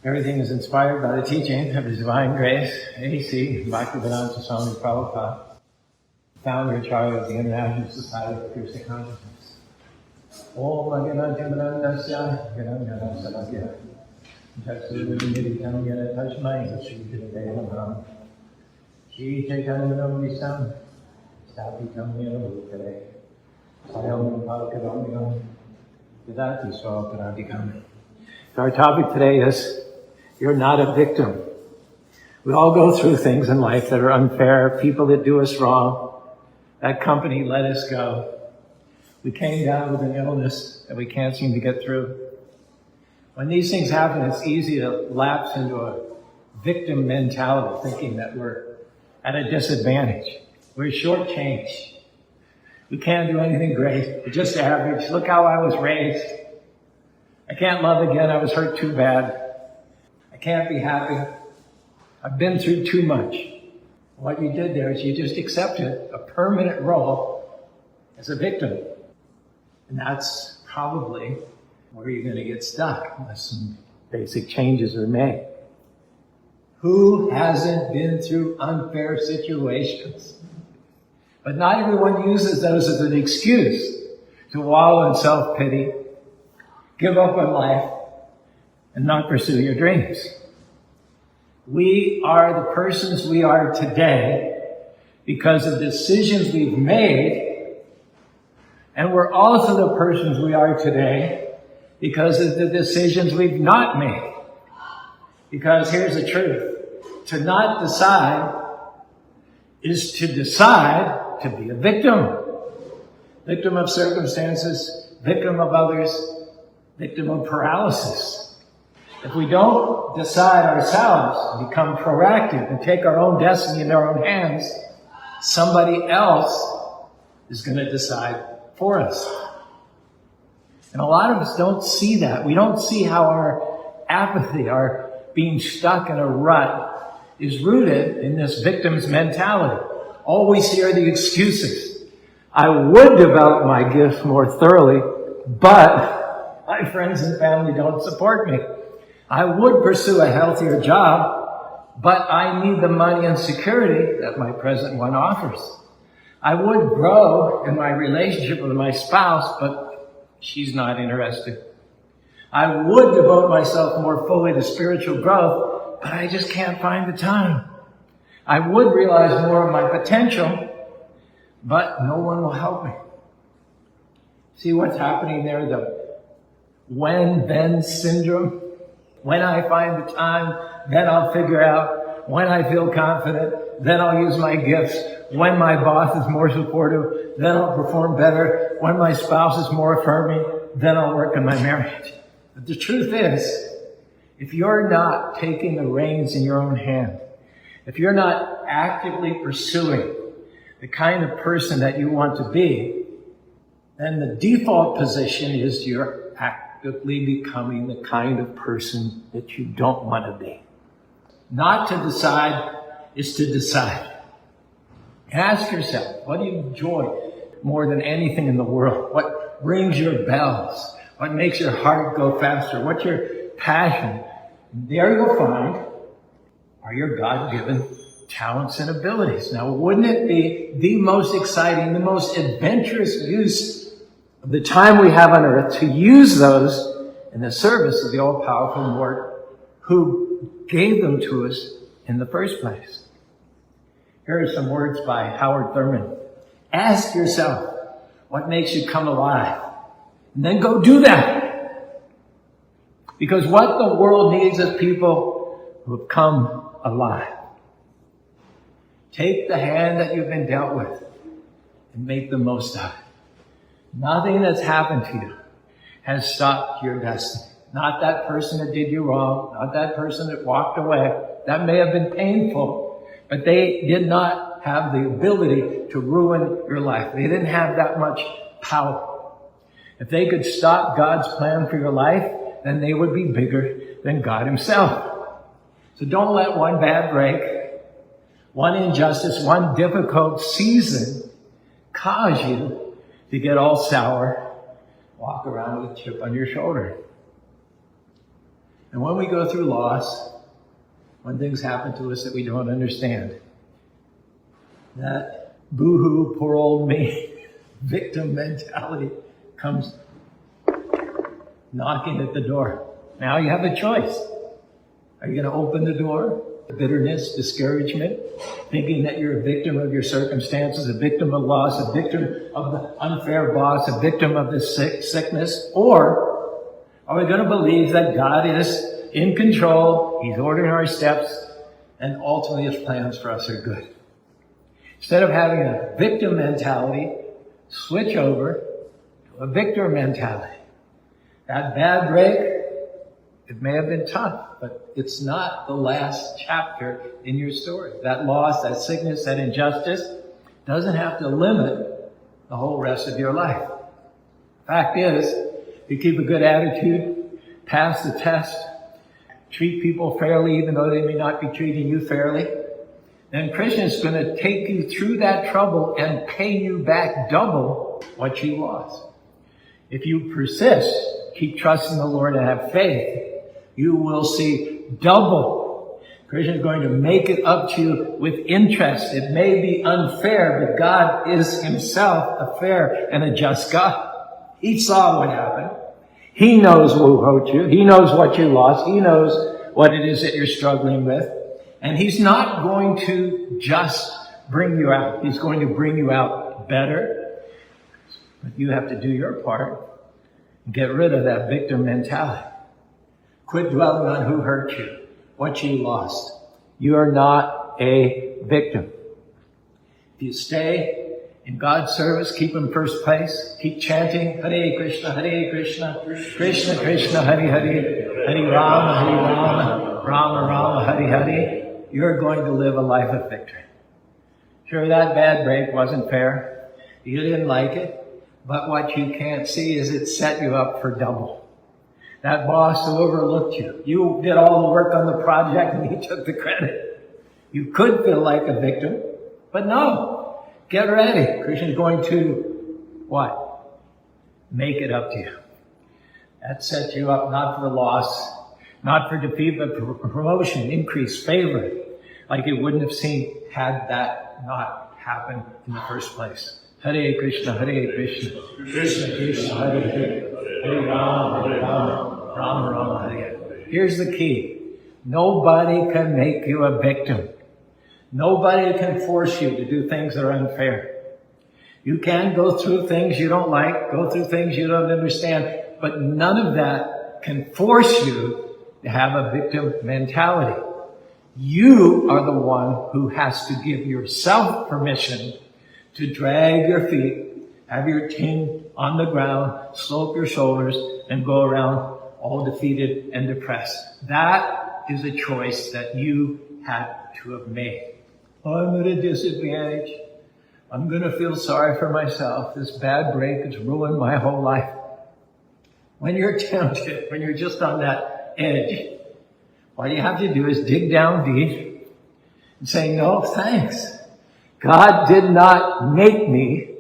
Everything is inspired by the teaching of His Divine Grace, A.C. Bhaktivedanta Swami Prabhupada, founder and charter of the International Society of Krishna Consciousness. Om Agyanantimarandasya Gyananjanasavadya Jatsudavindiritam Yana Tashmai Shri Devanam Shri Chaitanam Visam Stapitam Yana Bhutale Sayam Palakadamyam Vedati Swaparadikam. So our topic today is, you're not a victim. We all go through things in life that are unfair, people that do us wrong. That company let us go. We came down with an illness that we can't seem to get through. When these things happen, it's easy to lapse into a victim mentality, thinking that we're at a disadvantage. We're shortchanged. We can't do anything great. We're just average. Look how I was raised. I can't love again. I was hurt too bad. I can't be happy. I've been through too much. What you did there is you just accepted a permanent role as a victim. And that's probably where you're going to get stuck unless some basic changes are made. Who hasn't been through unfair situations? But not everyone uses those as an excuse to wallow in self-pity, give up on life, and not pursue your dreams. We are the persons we are today because of decisions we've made, and we're also the persons we are today because of the decisions we've not made. Because here's the truth. To not decide is to decide to be a victim. Victim of circumstances, victim of others, victim of paralysis. If we don't decide ourselves, become proactive, and take our own destiny in our own hands, somebody else is going to decide for us. And a lot of us don't see that. We don't see how our apathy, our being stuck in a rut, is rooted in this victim's mentality. All we see are the excuses. I would develop my gifts more thoroughly, but my friends and family don't support me. I would pursue a healthier job, but I need the money and security that my present one offers. I would grow in my relationship with my spouse, but she's not interested. I would devote myself more fully to spiritual growth, but I just can't find the time. I would realize more of my potential, but no one will help me. See what's happening there? The when-then syndrome. When I find the time, then I'll figure out. When I feel confident, then I'll use my gifts. When my boss is more supportive, then I'll perform better. When my spouse is more affirming, then I'll work on my marriage. But the truth is, if you're not taking the reins in your own hand, if you're not actively pursuing the kind of person that you want to be, then the default position is you're actively becoming the kind of person that you don't want to be. Not to decide is to decide. Ask yourself, what do you enjoy more than anything in the world? What rings your bells? What makes your heart go faster? What's your passion? There you'll find are your God-given talents and abilities. Now, wouldn't it be the most exciting, the most adventurous use of the time we have on earth to use those in the service of the all-powerful Lord who gave them to us in the first place? Here are some words by Howard Thurman. Ask yourself, what makes you come alive? And then go do that. Because what the world needs is people who have come alive. Take the hand that you've been dealt with and make the most of it. Nothing that's happened to you has stopped your destiny. Not that person that did you wrong, not that person that walked away. That may have been painful, but they did not have the ability to ruin your life. They didn't have that much power. If they could stop God's plan for your life, then they would be bigger than God himself. So don't let one bad break, one injustice, one difficult season cause you to get all sour, walk around with a chip on your shoulder. And when we go through loss, when things happen to us that we don't understand, that boo-hoo, poor old me, victim mentality comes knocking at the door. Now you have a choice. Are you going to open the door? Bitterness, discouragement, thinking that you're a victim of your circumstances, a victim of loss, a victim of the unfair boss, a victim of the sickness? Or are we going to believe that God is in control, He's ordering our steps, and ultimately His plans for us are good? Instead of having a victim mentality, switch over to a victor mentality. That bad break, it may have been tough, but it's not the last chapter in your story. That loss, that sickness, that injustice doesn't have to limit the whole rest of your life. Fact is, if you keep a good attitude, pass the test, treat people fairly even though they may not be treating you fairly, then Krishna is going to take you through that trouble and pay you back double what you lost. If you persist, keep trusting the Lord and have faith, you will see double. Krishna is going to make it up to you with interest. It may be unfair, but God is Himself a fair and a just God. He saw what happened. He knows who hurt you. He knows what you lost. He knows what it is that you're struggling with. And He's not going to just bring you out. He's going to bring you out better. But you have to do your part. Get rid of that victim mentality. Quit dwelling on who hurt you, what you lost. You are not a victim. If you stay in God's service, keep Him first place, keep chanting Hare Krishna, Krishna Krishna, Hare Hare, Hare Rama, Rama Rama, Hare Hare, you're going to live a life of victory. Sure, that bad break wasn't fair. You didn't like it. But what you can't see is it set you up for double. That boss who overlooked you, you did all the work on the project and he took the credit. You could feel like a victim, but no. Get ready. Krishna's going to, what? Make it up to you. That sets you up not for loss, not for defeat, but for promotion, increase, favor, like it wouldn't have seen had that not happened in the first place. Hare Krishna, Krishna Krishna, Hare Hare, Hare Rama, Rama Rama, Hare Hare. Here's the key. Nobody can make you a victim. Nobody can force you to do things that are unfair. You can go through things you don't like, go through things you don't understand, but none of that can force you to have a victim mentality. You are the one who has to give yourself permission to drag your feet, have your chin on the ground, slope your shoulders, and go around all defeated and depressed. That is a choice that you had to have made. I'm at a disadvantage. I'm going to feel sorry for myself. This bad break has ruined my whole life. When you're tempted, when you're just on that edge, what you have to do is dig down deep and say, no, thanks. God did not make me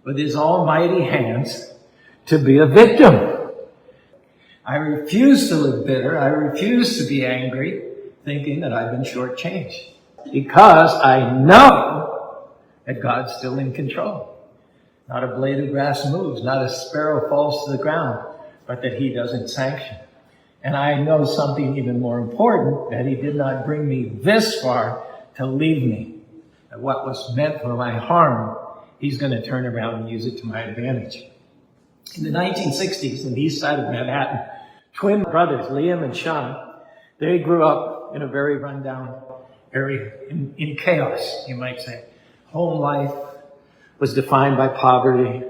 with His almighty hands to be a victim. I refuse to live bitter. I refuse to be angry, thinking that I've been shortchanged. Because I know that God's still in control. Not a blade of grass moves, not a sparrow falls to the ground, but that He doesn't sanction. And I know something even more important, that He did not bring me this far to leave me. That what was meant for my harm, He's going to turn around and use it to my advantage. In the 1960s, in the east side of Manhattan, twin brothers, Liam and Sean, they grew up in a very rundown area, in chaos, you might say. Home life was defined by poverty,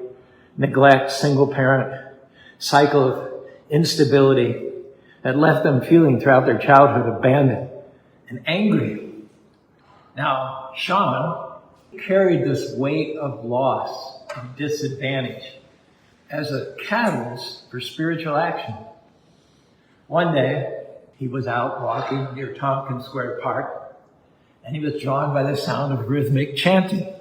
neglect, single parent, cycle of instability that left them feeling throughout their childhood abandoned and angry. Now, Sean carried this weight of loss and disadvantage as a catalyst for spiritual action. One day, he was out walking near Tompkins Square Park, and he was drawn by the sound of rhythmic chanting.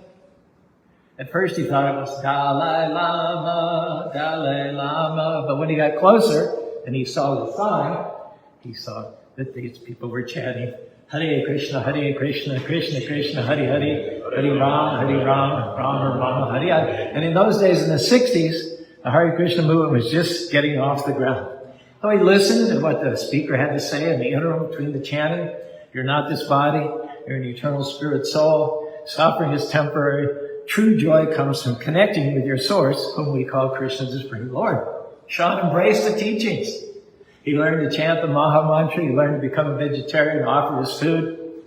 At first he thought it was Dalai Lama, Dalai Lama, but when he got closer and he saw the sign, he saw that these people were chanting, Hare Krishna, Krishna Krishna, Hare Hare, Hare Ram, Rama Rama, Hare Hare. And in those days, in the 60s, the Hare Krishna movement was just getting off the ground. So he listened to what the speaker had to say in the interim between the chanting. You're not this body, you're an eternal spirit soul. Suffering is temporary. True joy comes from connecting with your source, whom we call Krishna, the Supreme Lord. Sean embraced the teachings. He learned to chant the Maha Mantra. He learned to become a vegetarian, offer his food.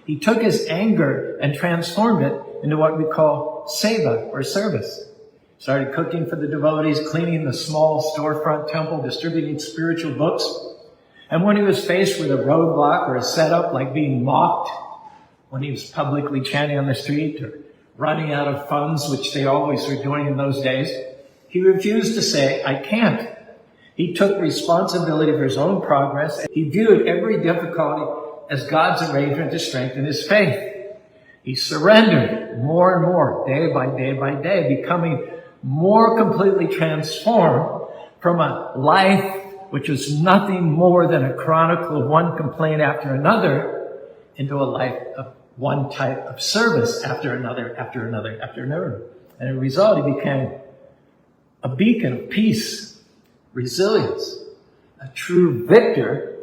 He took his anger and transformed it into what we call seva, or service. Started cooking for the devotees, cleaning the small storefront temple, distributing spiritual books. And when he was faced with a roadblock or a setup like being mocked, when he was publicly chanting on the street or running out of funds, which they always were doing in those days, he refused to say, I can't. He took responsibility for his own progress. He viewed every difficulty as God's arrangement to strengthen his faith. He surrendered more and more, day by day, becoming more completely transformed from a life which was nothing more than a chronicle of one complaint after another into a life of one type of service after another. And as a result, he became a beacon of peace, resilience, a true victor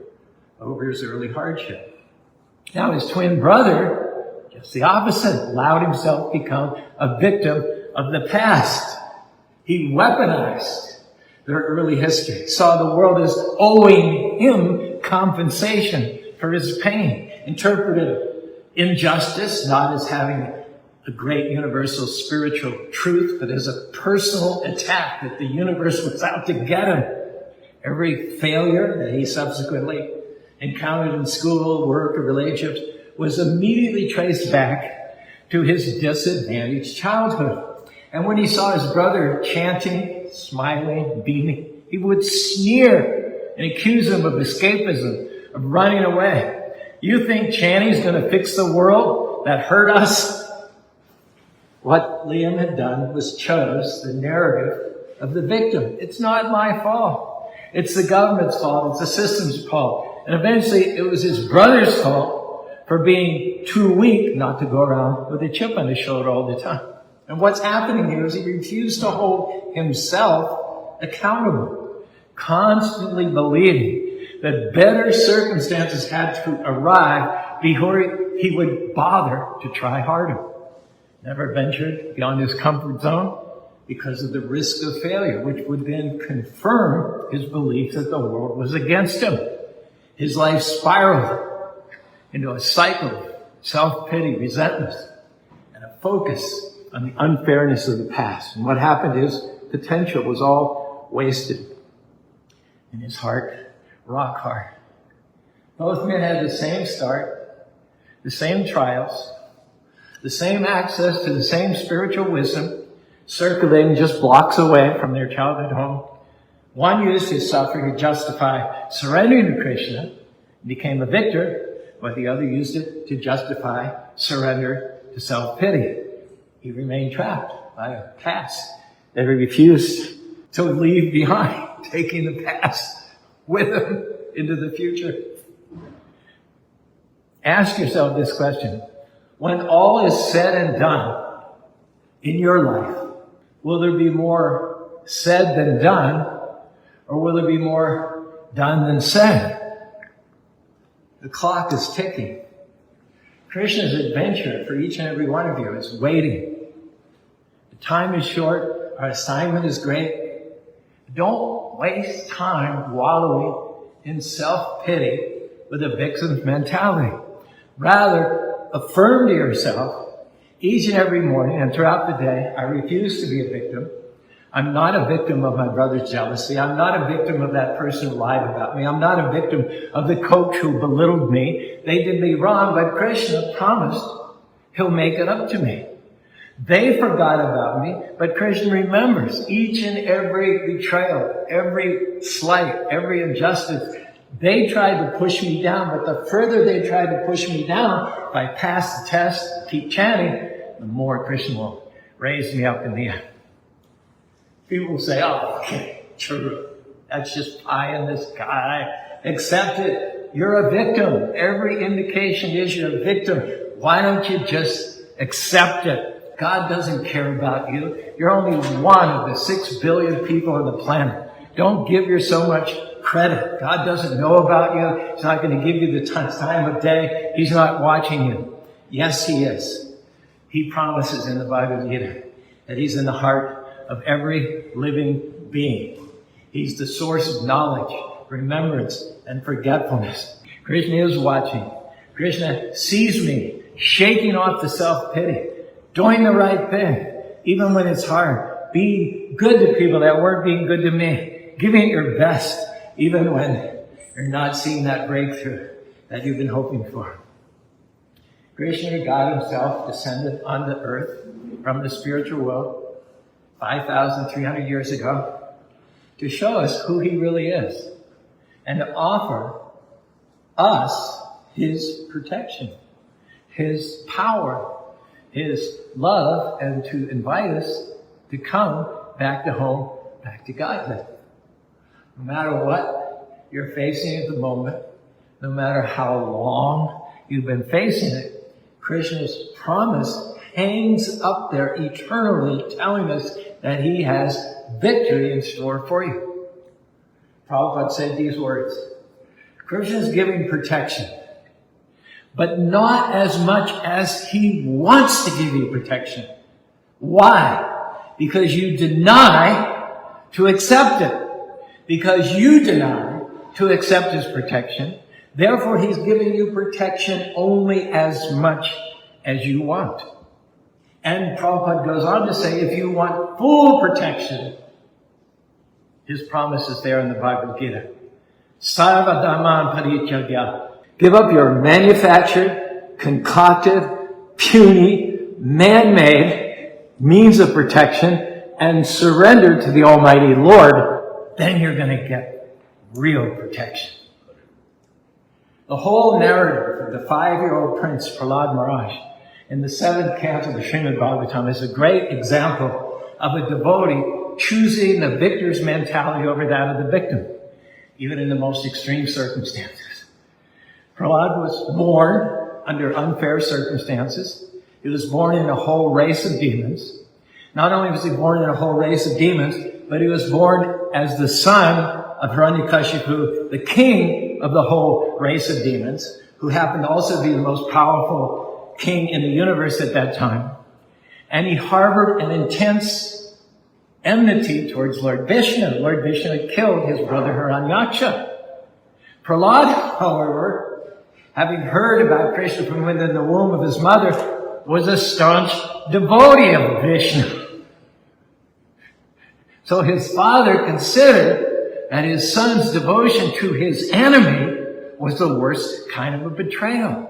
over his early hardship. Now his twin brother, just the opposite, allowed himself to become a victim of the past. He weaponized their early history, saw the world as owing him compensation for his pain, interpreted injustice not as having a great universal spiritual truth, but as a personal attack that the universe was out to get him. Every failure that he subsequently encountered in school, work, or relationships was immediately traced back to his disadvantaged childhood. And when he saw his brother chanting, smiling, beaming, he would sneer and accuse him of escapism, of running away. You think chanting's going to fix the world that hurt us? What Liam had done was chose the narrative of the victim. It's not my fault. It's the government's fault. It's the system's fault. And eventually it was his brother's fault for being too weak not to go around with a chip on his shoulder all the time. And what's happening here is he refused to hold himself accountable, constantly believing that better circumstances had to arrive before he would bother to try harder. Never ventured beyond his comfort zone because of the risk of failure, which would then confirm his belief that the world was against him. His life spiraled into a cycle of self-pity, resentment, and a focus on the unfairness of the past. And what happened is potential was all wasted. In his heart, rock hard. Both men had the same start, the same trials, the same access to the same spiritual wisdom, circulating just blocks away from their childhood home. One used his suffering to justify surrendering to Krishna and became a victor, but the other used it to justify surrender to self-pity. He remained trapped by a past that he refused to leave behind, taking the past with him into the future. Ask yourself this question. When all is said and done in your life, will there be more said than done, or will there be more done than said? The clock is ticking. Krishna's adventure for each and every one of you is waiting. The time is short. Our assignment is great. Don't waste time wallowing in self-pity with a victim's mentality. Rather, affirm to yourself each and every morning and throughout the day, I refuse to be a victim. I'm not a victim of my brother's jealousy. I'm not a victim of that person who lied about me. I'm not a victim of the coach who belittled me. They did me wrong, but Krishna promised he'll make it up to me. They forgot about me, but Krishna remembers each and every betrayal, every slight, every injustice. They tried to push me down, but the further they tried to push me down, if I pass the test, keep chanting, the more Krishna will raise me up in the end. People will say, oh, okay, true. That's just pie in the sky. Accept it. You're a victim. Every indication is you're a victim. Why don't you just accept it? God doesn't care about you. You're only one of the 6 billion people on the planet. Don't give yourself so much credit. God doesn't know about you. He's not going to give you the time of day. He's not watching you. Yes, He is. He promises in the Bhagavad Gita that He's in the heart of every living being. He's the source of knowledge, remembrance, and forgetfulness. Krishna is watching. Krishna sees me shaking off the self-pity, doing the right thing, even when it's hard. Be good to people that weren't being good to me. Giving it your best, even when you're not seeing that breakthrough that you've been hoping for. Krishna, God Himself, descended onto earth from the spiritual world 5,300 years ago to show us who He really is and to offer us His protection, His power, His love, and to invite us to come back to home, back to Godhead. No matter what you're facing at the moment, no matter how long you've been facing it, Krishna's promise hangs up there eternally, telling us that He has victory in store for you. Prabhupada said these words: Krishna's giving protection, but not as much as He wants to give you protection. Why? Because you deny to accept it. Because you deny to accept His protection, therefore He's giving you protection only as much as you want. And Prabhupada goes on to say, if you want full protection, His promise is there in the Bhagavad Gita. Sarva dhamman parityagya. Give up your manufactured, concocted, puny, man-made means of protection and surrender to the Almighty Lord. Then you're going to get real protection. The whole narrative of the 5-year-old prince, Prahlad Maharaj, in the 7th canto of the Srimad Bhagavatam is a great example of a devotee choosing the victor's mentality over that of the victim, even in the most extreme circumstances. Prahlad was born under unfair circumstances. He was born in a whole race of demons. Not only was he born in a whole race of demons, but he was born as the son of Hiranyakashipu, the king of the whole race of demons, who happened to also be the most powerful king in the universe at that time. And he harbored an intense enmity towards Lord Vishnu. Lord Vishnu had killed his brother Hiranyaksha. Prahlad, however, having heard about Krishna from within the womb of his mother, was a staunch devotee of Vishnu. So his father considered that his son's devotion to his enemy was the worst kind of a betrayal.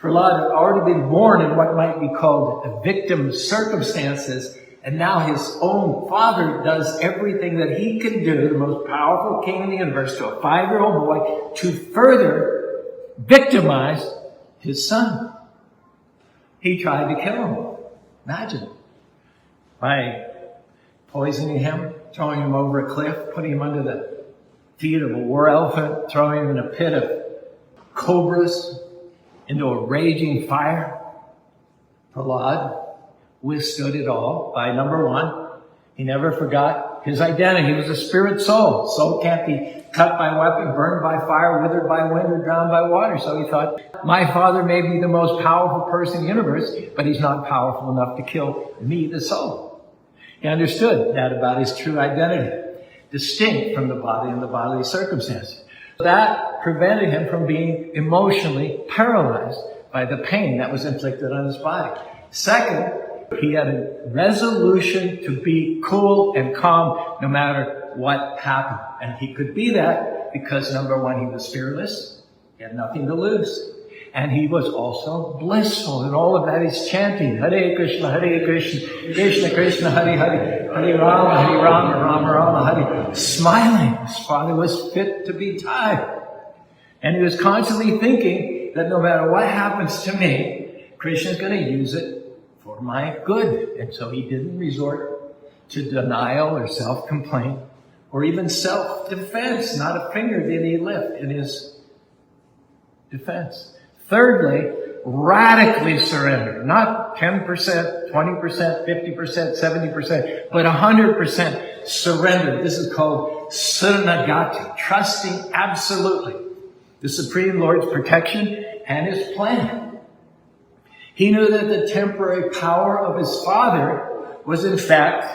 Prahlad had already been born in what might be called a victim circumstances, and now his own father does everything that he can do, the most powerful king in the universe, to a 5-year-old boy, to further victimize his son. He tried to kill him. Imagine. By poisoning him, throwing him over a cliff, putting him under the feet of a war elephant, throwing him in a pit of cobras, into a raging fire. Prahlad withstood it all by, number one, he never forgot his identity. He was a spirit soul. Soul can't be cut by weapon, burned by fire, withered by wind, or drowned by water. So he thought, my father may be the most powerful person in the universe, but he's not powerful enough to kill me, the soul. He understood that about his true identity, distinct from the body and the bodily circumstances. That prevented him from being emotionally paralyzed by the pain that was inflicted on his body. Second, he had a resolution to be cool and calm no matter what happened. And he could be that because, number one, he was fearless. He had nothing to lose. And he was also blissful. And all of that is chanting, Hare Krishna, Krishna Krishna, Hare Hare, Hare Rama, Rama Rama, Hare. Smiling. His father was fit to be tied. And he was constantly thinking that no matter what happens to me, Krishna's going to use it for my good. And so he didn't resort to denial or self-complaint or even self-defense. Not a finger did he lift in his defense. Thirdly, radically surrender. Not 10%, 20%, 50%, 70%, but 100% surrender. This is called Saranagati, trusting absolutely the Supreme Lord's protection and his plan. He knew that the temporary power of his father was in fact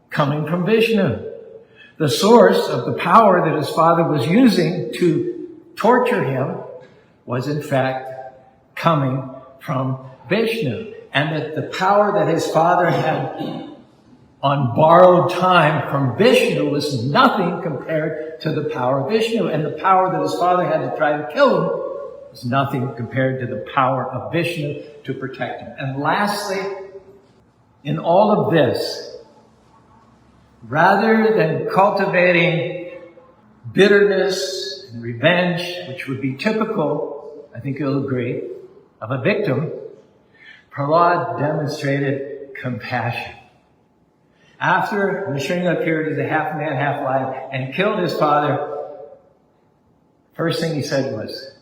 coming from Vishnu. The source of the power that his father was using to torture him was in fact coming from Vishnu. And that the power that his father had on borrowed time from Vishnu was nothing compared to the power of Vishnu. And the power that his father had to try to kill him was nothing compared to the power of Vishnu to protect him. And lastly, in all of this, rather than cultivating bitterness and revenge, which would be typical, I think you'll agree, of a victim, Prahlad demonstrated compassion. After Nrsimha appeared as a half man, half lion and killed his father, first thing he said was,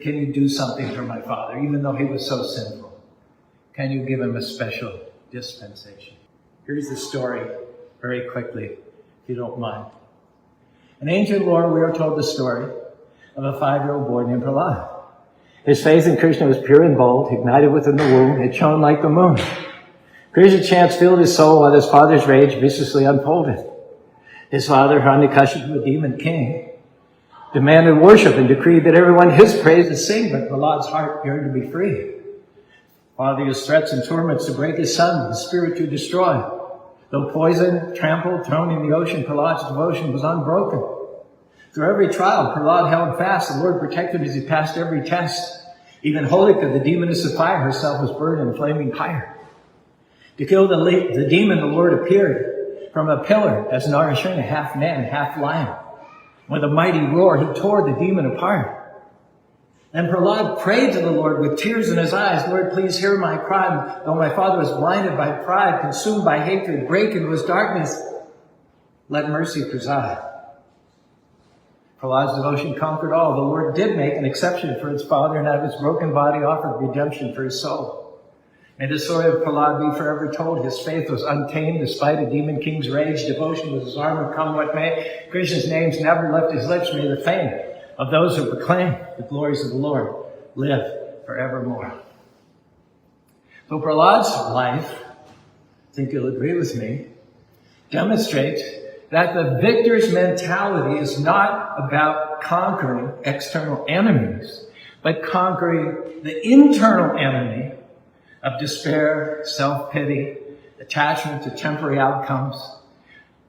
"Can you do something for my father, even though he was so sinful? Can you give him a special dispensation?" Here's the story very quickly, if you don't mind. In ancient lore, we are told the story of a 5-year-old boy named Prahlad. His faith in Krishna was pure and bold, ignited within the womb. It shone like the moon. Krishna chants filled his soul while his father's rage viciously unfolded. His father, Hiranyakashipu, a demon king, demanded worship and decreed that everyone his praises sing, but Prahlad's heart yearned to be free. Father used threats and torments to break his son, the spirit to destroy. Though poisoned, trampled, thrown in the ocean, Prahlad's devotion was unbroken. Through every trial, Prahlad held fast. The Lord protected him as he passed every test. Even Holika, the demoness of fire, herself was burned in flaming fire. To kill the demon, the Lord appeared from a pillar as Narayana, half man, half lion. With a mighty roar, he tore the demon apart. And Prahlad prayed to the Lord with tears in his eyes, "Lord, please hear my cry. Though my father was blinded by pride, consumed by hatred, break into his darkness, let mercy preside." Prahlad's devotion conquered all. The Lord did make an exception for his father, and out of his broken body offered redemption for his soul. May the story of Prahlad be forever told. His faith was untamed despite a demon king's rage. Devotion was his armor, come what may. Krishna's names never left his lips. May the fame of those who proclaim the glories of the Lord live forevermore. So Prahlad's life, I think you'll agree with me, demonstrates that the victor's mentality is not about conquering external enemies, but conquering the internal enemy of despair, self-pity, attachment to temporary outcomes,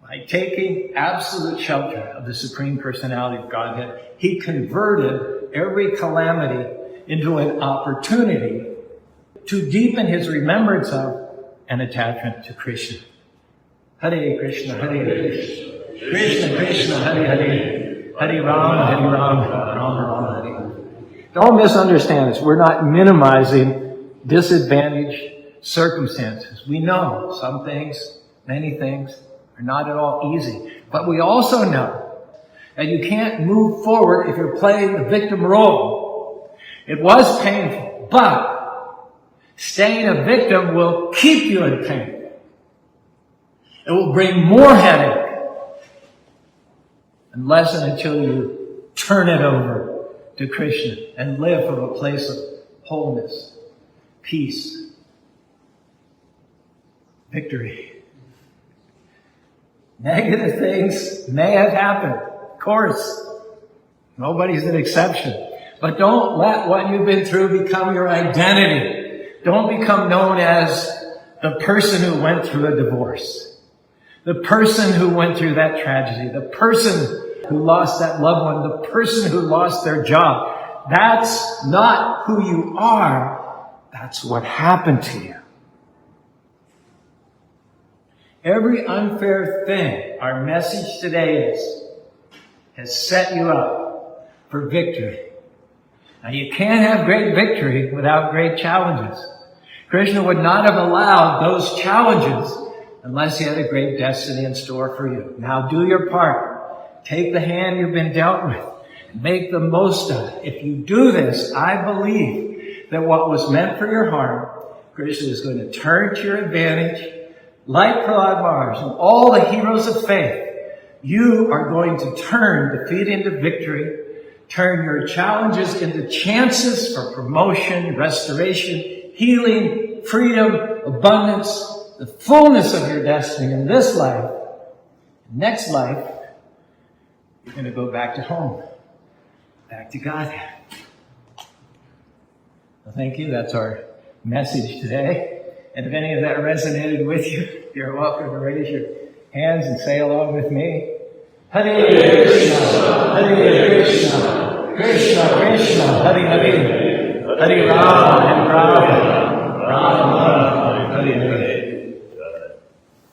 by taking absolute shelter of the Supreme Personality of Godhead. He converted every calamity into an opportunity to deepen his remembrance of and attachment to Krishna. Hare Krishna, Hare Krishna, Krishna Krishna, Hare Hare, Hare Rama, Hare Rama, Rama Rama, Hare Hare. Don't misunderstand this. We're not minimizing disadvantaged circumstances. We know some things, many things, are not at all easy. But we also know that you can't move forward if you're playing the victim role. It was painful, but staying a victim will keep you in pain. It will bring more headache unless and until you turn it over to Krishna and live from a place of wholeness, peace, victory. Negative things may have happened. Of course, nobody's an exception. But don't let what you've been through become your identity. Don't become known as the person who went through a divorce. The person who went through that tragedy. The person who lost that loved one. The person who lost their job. That's not who you are. That's what happened to you. Every unfair thing, our message today has set you up for victory. Now you can't have great victory without great challenges. Krishna would not have allowed those challenges unless He had a great destiny in store for you. Now do your part. Take the hand you've been dealt with and make the most of it. If you do this, I believe that what was meant for your harm, Krishna is going to turn to your advantage. Like Prahlad Maharaj and all the heroes of faith, you are going to turn defeat into victory, turn your challenges into chances for promotion, restoration, healing, freedom, abundance, the fullness of your destiny in this life. Next life, you're going to go back to home, back to God. Well, thank you. That's our message today. And if any of that resonated with you, you're welcome to raise your hands and say along with me, Hare Krishna, Hare Krishna, Krishna Krishna, Hare Hare, Hare Rama, Hare Rama, Rama Rama, Hare Hare.